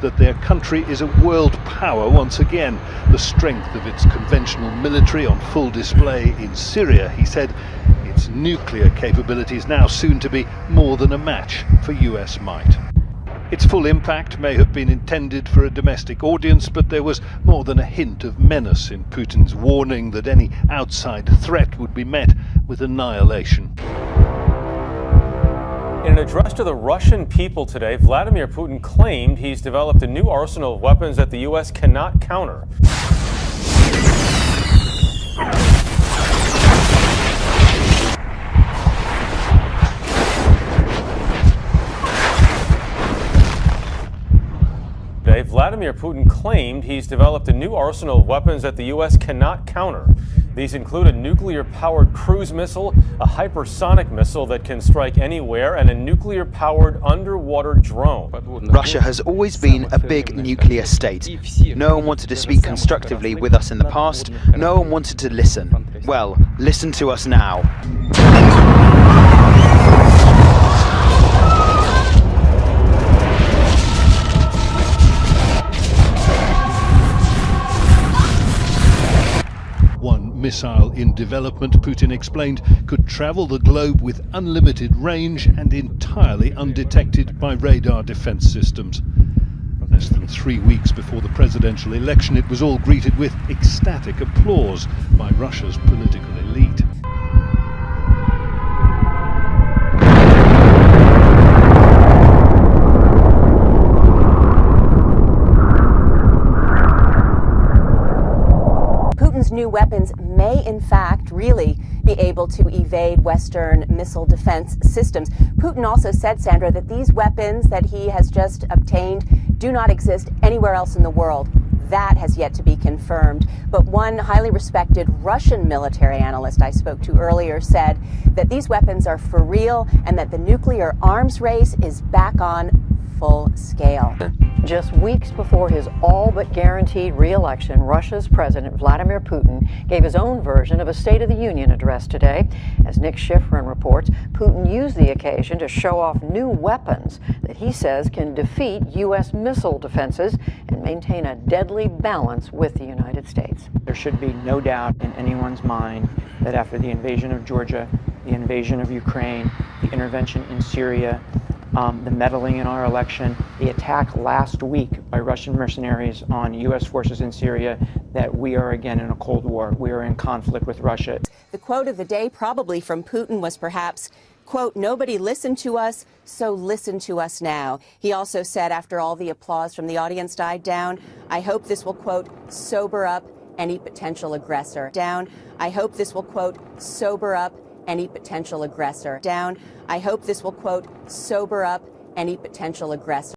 that their country is a world power once again. The strength of its conventional military on full display in Syria, he said. Its nuclear capabilities now soon to be more than a match for US might. Its full impact may have been intended for a domestic audience, but there was more than a hint of menace in Putin's warning that any outside threat would be met with annihilation. In an address to the Russian people today, Vladimir Putin claimed he's developed a new arsenal of weapons that the U.S. cannot counter. Vladimir Putin claimed he's developed a new arsenal of weapons that the U.S. cannot counter. These include a nuclear-powered cruise missile, a hypersonic missile that can strike anywhere, and a nuclear-powered underwater drone. Russia has always been a big nuclear state. No one wanted to speak constructively with us in the past. No one wanted to listen. Well, listen to us now. Missile in development, Putin explained, could travel the globe with unlimited range and entirely undetected by radar defense systems. Less than 3 weeks before the presidential election, it was all greeted with ecstatic applause by Russia's political elite. New weapons may in fact really be able to evade Western missile defense systems. Putin also said, Sandra, that these weapons that he has just obtained do not exist anywhere else in the world. That has yet to be confirmed. But one highly respected Russian military analyst I spoke to earlier said that these weapons are for real and that the nuclear arms race is back on full scale. Just weeks before his all but guaranteed re-election, Russia's President Vladimir Putin gave his own version of a State of the Union address today. As Nick Schifrin reports, Putin used the occasion to show off new weapons that he says can defeat U.S. missile defenses and maintain a deadly balance with the United States. There should be no doubt in anyone's mind that after the invasion of Georgia, the invasion of Ukraine, the intervention in Syria, the meddling in our election, the attack last week by Russian mercenaries on U.S. forces in Syria, that we are again in a Cold War. We are in conflict with Russia. The quote of the day, probably from Putin, was perhaps, quote, "Nobody listened to us, so listen to us now." He also said, after all the applause from the audience died down, "I hope this will, quote, sober up any potential aggressor." I hope this will, quote, sober up any potential aggressor. I hope this will, quote, sober up any potential aggressor.